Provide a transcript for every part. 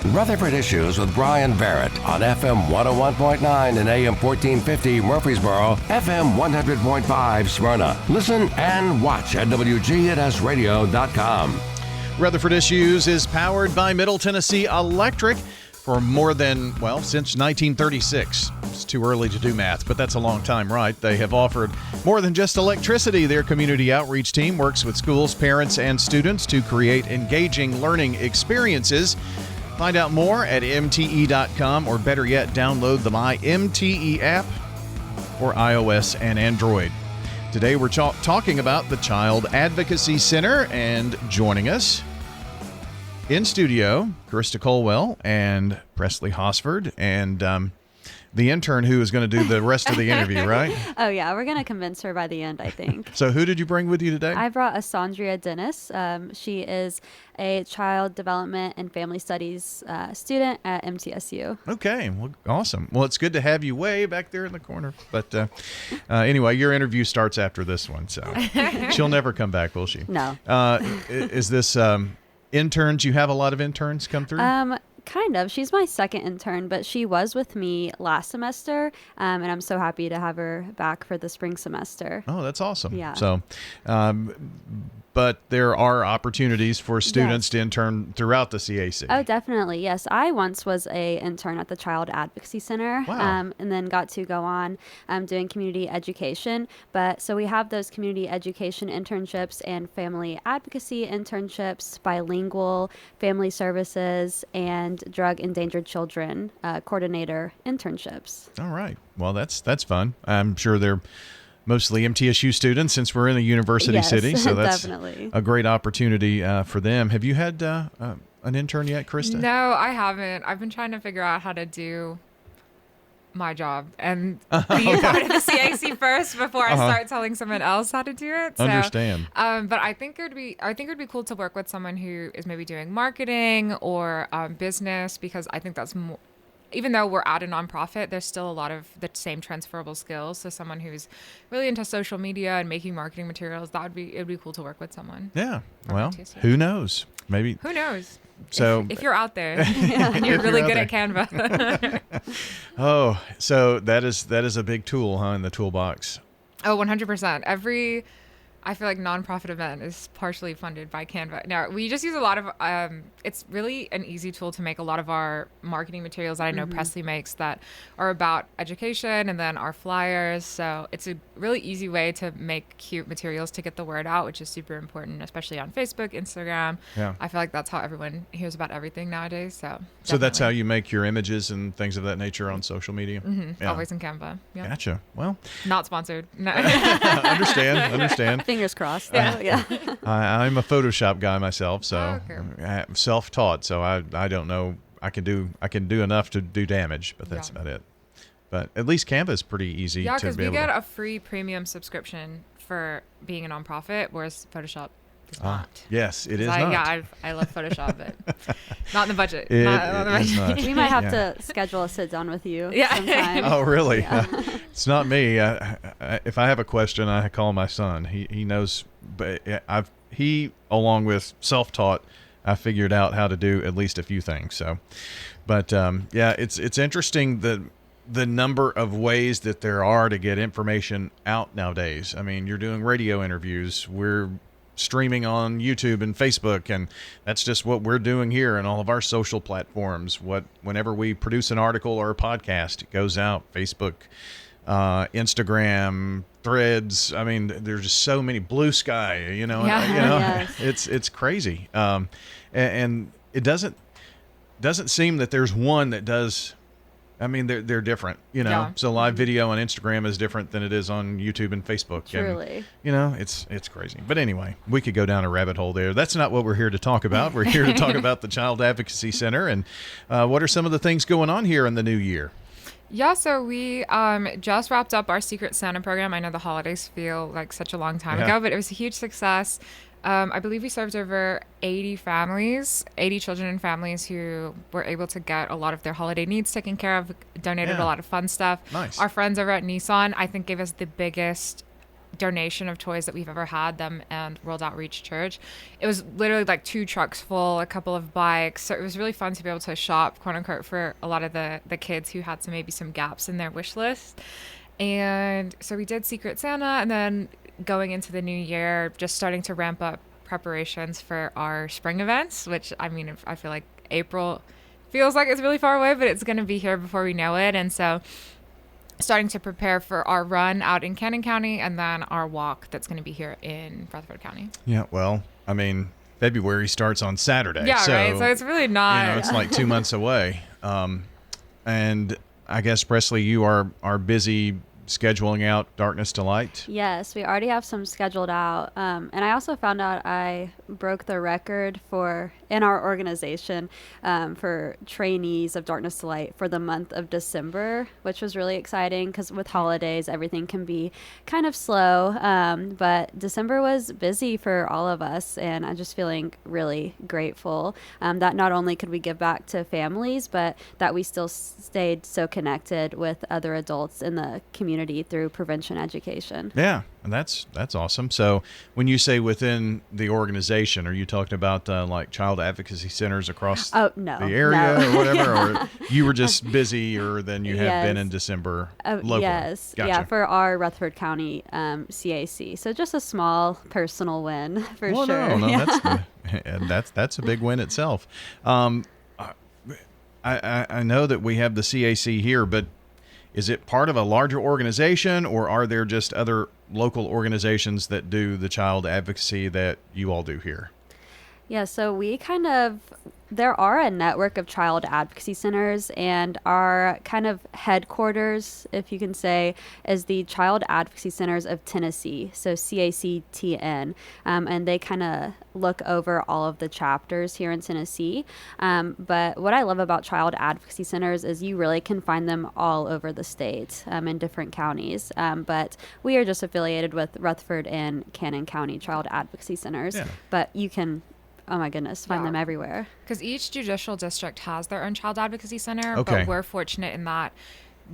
Rutherford Issues with Bryan Barrett on FM 101.9 and AM 1450 Murfreesboro, FM 100.5 Smyrna. Listen and watch at WGNSradio.com. Rutherford Issues is powered by Middle Tennessee Electric for more than, since 1936. It's too early to do math, but that's a long time, right? They have offered more than just electricity. Their community outreach team works with schools, parents, and students to create engaging learning experiences. Find out more at mte.com, or better yet, download the My MTE app for iOS and Android. Today we're talking about the Child Advocacy Center, and joining us in studio, Karista Colwell and Presley Hosford, and the intern who is going to do the rest of the interview, right? Oh, yeah. We're going to convince her by the end, I think. So who did you bring with you today? I brought Asandria Dennis. She is a child development and family studies student at MTSU. Okay. Well, awesome. Well, it's good to have you way back there in the corner. But anyway, your interview starts after this one, so she'll never come back, will she? No. Is this interns? You have a lot of interns come through? Kind of. She's my second intern, but she was with me last semester, and I'm so happy to have her back for the spring semester. Oh, that's awesome. Yeah. So, but there are opportunities for students to intern throughout the CAC. Oh, definitely. Yes. I once was a intern at the Child Advocacy Center. Wow. And then got to go on doing community education. But so we have those community education internships and family advocacy internships, bilingual family services, and drug endangered children coordinator internships. All right. Well, that's fun. I'm sure they're mostly MTSU students since we're in a university city. So that's definitely a great opportunity for them. Have you had an intern yet, Karista? No, I haven't. I've been trying to figure out how to do my job and be a part of the CAC first before I start telling someone else how to do it. So, Understand. But I think it would be cool to work with someone who is maybe doing marketing or business, because I think that's more. Even though we're at a nonprofit, there's still a lot of the same transferable skills. So someone who's really into social media and making marketing materials, it would be cool to work with someone. Yeah. Well, who knows? Maybe. Who knows? So if you're out there and you're really good at Canva. Oh, so that is a big tool, in the toolbox. Oh, 100%. I feel like nonprofit event is partially funded by Canva. Now, we just use a lot of, it's really an easy tool to make a lot of our marketing materials that I know Presley makes that are about education, and then our flyers. So it's a really easy way to make cute materials to get the word out, which is super important, especially on Facebook, Instagram. Yeah. I feel like that's how everyone hears about everything nowadays. So that's how you make your images and things of that nature on social media? Mm-hmm. Yeah. Always in Canva. Yeah. Gotcha. Well. Not sponsored. No. Understand. Fingers crossed. Yeah. I'm a Photoshop guy myself, so okay. Self-taught. So I don't know. I can do enough to do damage, but that's about it. But at least Canva is pretty easy to be able to. Yeah, because we get a free premium subscription for being a nonprofit, whereas Photoshop does not. Yes, it is not. Yeah, I love Photoshop, but not in the budget. It Not is not. We might have to schedule a sit down with you sometime. Oh, really? Yeah. It's not me. If I have a question, I call my son. He knows, but he, along with self-taught, I figured out how to do at least a few things. So, but it's interesting the number of ways that there are to get information out nowadays. I mean, you're doing radio interviews. We're streaming on YouTube and Facebook, and that's just what we're doing here and all of our social platforms. Whenever we produce an article or a podcast, it goes out. Facebook, Instagram, Threads. I mean, there's just so many. Blue Sky, Yes. It's crazy. And it doesn't seem that there's one that does. I mean, they're different, Yeah. So live video on Instagram is different than it is on YouTube and Facebook. Truly. And, it's crazy. But anyway, we could go down a rabbit hole there. That's not what we're here to talk about. We're here to talk about the Child Advocacy Center and what are some of the things going on here in the new year. Yeah, so we just wrapped up our Secret Santa program. I know the holidays feel like such a long time ago, but it was a huge success. I believe we served over 80 children and families who were able to get a lot of their holiday needs taken care of, donated a lot of fun stuff. Nice. Our friends over at Nissan, I think, gave us the biggest donation of toys that we've ever had, them and World Outreach Church. It was literally like 2 trucks full, a couple of bikes. So it was really fun to be able to shop, quote unquote, for a lot of the kids who had some gaps in their wish list. And so we did Secret Santa, and then going into the new year, just starting to ramp up preparations for our spring events, which I feel like April feels like it's really far away, but it's going to be here before we know it. And so starting to prepare for our run out in Cannon County, and then our walk that's going to be here in Rutherford County. Yeah, well, February starts on Saturday. Yeah, right. So it's really not. It's like 2 months away. And I guess, Presley, you are busy scheduling out Darkness to Light? Yes, we already have some scheduled out. And I also found out I broke the record in our organization for trainees of Darkness to Light for the month of December, which was really exciting because with holidays, everything can be kind of slow. But December was busy for all of us, and I'm just feeling really grateful that not only could we give back to families, but that we still stayed so connected with other adults in the community through prevention education. Yeah, and that's awesome. So when you say within the organization, are you talking about like child advocacy centers across the area or whatever? Or you were just busier than you have been in December locally? Yes. Gotcha. Yeah, for our Rutherford County CAC. So just a small personal win for sure. No, that's a big win itself. I know that we have the CAC here, but is it part of a larger organization, or are there just other local organizations that do the child advocacy that you all do here? Yeah, so there are a network of child advocacy centers, and our kind of headquarters, if you can say, is the Child Advocacy Centers of Tennessee, so CACTN, and they kind of look over all of the chapters here in Tennessee. But what I love about child advocacy centers is you really can find them all over the state in different counties. But we are just affiliated with Rutherford and Cannon County Child Advocacy Centers. Yeah. But you can, oh my goodness, find them everywhere. Because each judicial district has their own child advocacy center, okay. But we're fortunate in that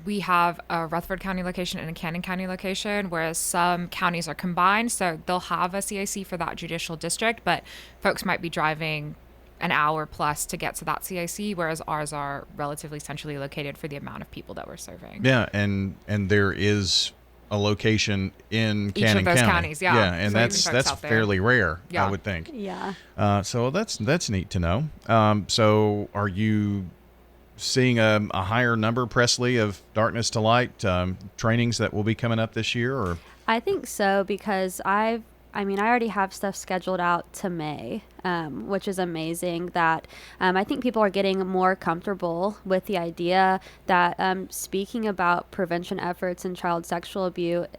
we have a Rutherford County location and a Cannon County location, whereas some counties are combined, so they'll have a CAC for that judicial district, but folks might be driving an hour plus to get to that CAC, whereas ours are relatively centrally located for the amount of people that we're serving. Yeah, and there is a location in each Cannon of those County. counties, yeah. Yeah, and so that's fairly rare, I would think. Yeah. So that's neat to know. So are you seeing a higher number, Presley, of Darkness to Light trainings that will be coming up this year? Or I think so, because I already have stuff scheduled out to May, which is amazing that I think people are getting more comfortable with the idea that speaking about prevention efforts in child sexual abuse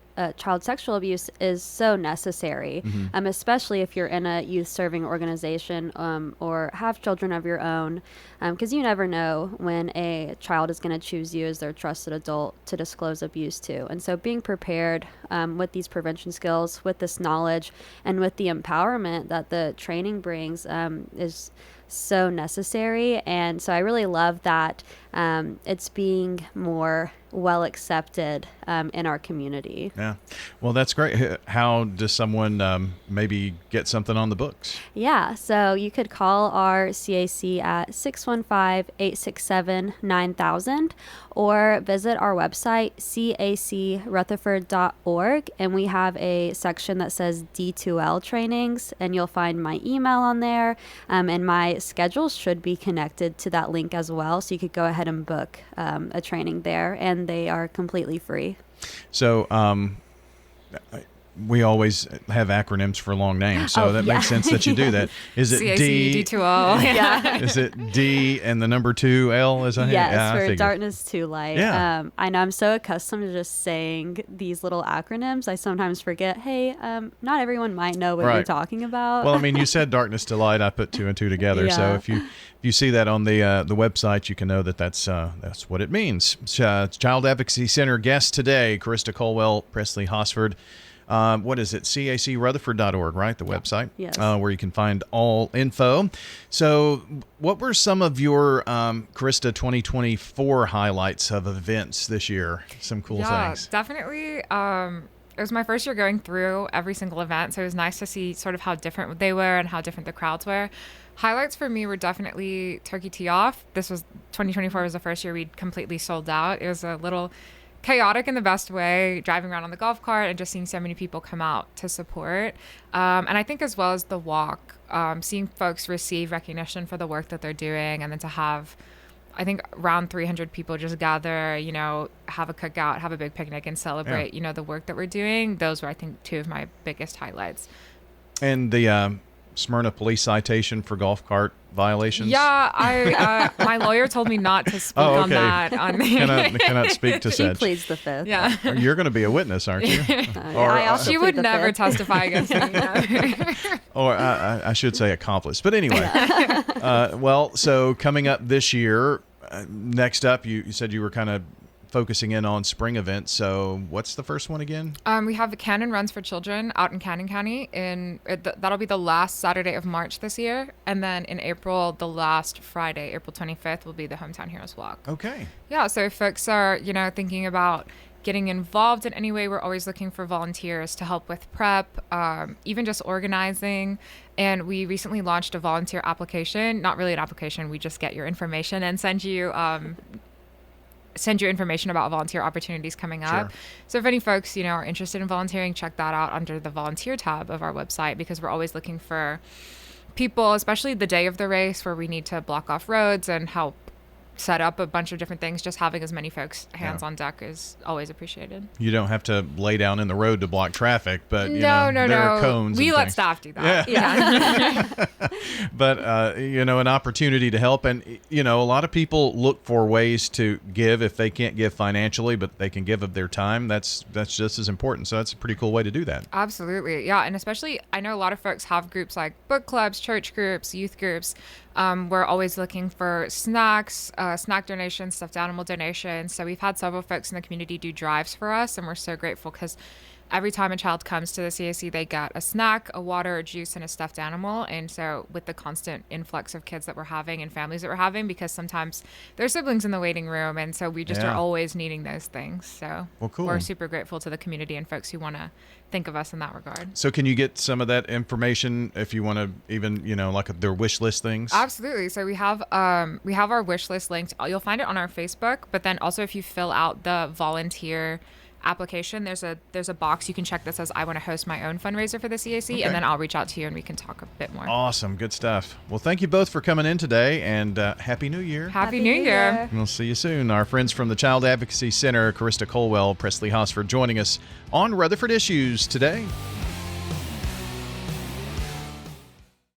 is so necessary, especially if you're in a youth serving organization or have children of your own, because you never know when a child is going to choose you as their trusted adult to disclose abuse to. And so being prepared with these prevention skills, with this knowledge, and with the empowerment that the training brings is so necessary. And so I really love that it's being more well accepted in our community. Yeah. Well, that's great. How does someone maybe get something on the books? Yeah. So you could call our CAC at 615-867-9000 or visit our website, cacrutherford.org. And we have a section that says D2L trainings, and you'll find my email on there. And my schedule should be connected to that link as well. So you could go ahead and book a training there, and they are completely free. So we always have acronyms for long names, so that makes sense that you do that. Is it CAC, D? D2L. Yeah. Is it D and the number 2L? Yes, for Darkness to Light. Yeah. I know I'm so accustomed to just saying these little acronyms. I sometimes forget, hey, not everyone might know what you're talking about. Well, I mean, you said Darkness to Light. I put 2 and 2 together. So if you see that on the website, you can know that that's what it means. Child Advocacy Center guest today, Karista Colwell, Presley Hosford. What is it? CACrutherford.org, right? The website? Yes. Where you can find all info. So what were some of your, Karista, 2024 highlights of events this year? Some cool things. Definitely. it was my first year going through every single event, so it was nice to see sort of how different they were and how different the crowds were. Highlights for me were definitely Turkey Tee Off. 2024 was the first year we'd completely sold out. It was a little chaotic in the best way, driving around on the golf cart and just seeing so many people come out to support. And I think as well as the walk, seeing folks receive recognition for the work that they're doing, and then to have, I think, around 300 people just gather, have a cookout, have a big picnic, and celebrate, the work that we're doing. Those were, I think, two of my biggest highlights. And the Smyrna police citation for golf cart violations? Yeah, my lawyer told me not to speak on that. Cannot speak to such. She pleads the fifth. Yeah. You're going to be a witness, aren't you? She would never testify against me. Or I should say accomplice. But anyway, so coming up this year, next up, you said you were kind of focusing in on spring events. So what's the first one again? We have the Cannon Runs for Children out in Cannon County. That'll be the last Saturday of March this year. And then in April, the last Friday, April 25th, will be the Hometown Heroes Walk. Okay. Yeah, so if folks are, thinking about getting involved in any way, we're always looking for volunteers to help with prep, even just organizing. And we recently launched a volunteer application. Not really an application, we just get your information and send you information about volunteer opportunities coming up. Sure. So if any folks, are interested in volunteering, check that out under the volunteer tab of our website, because we're always looking for people, especially the day of the race where we need to block off roads and help set up a bunch of different things. Just having as many folks hands on deck is always appreciated. You don't have to lay down in the road to block traffic, but there are cones. We and let things. staff do that. Yeah. But an opportunity to help, and a lot of people look for ways to give if they can't give financially, but they can give of their time. That's just as important. So that's a pretty cool way to do that. Absolutely, yeah. And especially, I know a lot of folks have groups like book clubs, church groups, youth groups. We're always looking for snacks, snack donations, stuffed animal donations. So we've had several folks in the community do drives for us, and we're so grateful because every time a child comes to the CAC, they get a snack, a water, a juice, and a stuffed animal. And so with the constant influx of kids that we're having and families that we're having, because sometimes there's siblings in the waiting room, and so we just are always needing those things. So cool. We're super grateful to the community and folks who want to think of us in that regard. So can you get some of that information if you want to even, like their wish list things? Absolutely. So we have our wish list linked. You'll find it on our Facebook, but then also if you fill out the volunteer application, there's a box you can check that says I want to host my own fundraiser for the CAC, and then I'll reach out to you and we can talk a bit more. Awesome. Good stuff. Well, thank you both for coming in today, and Happy New Year. Happy New Year. We'll see you soon. Our friends from the Child Advocacy Center, Karista, Colwell, Presley, Hosford, joining us on Rutherford Issues today.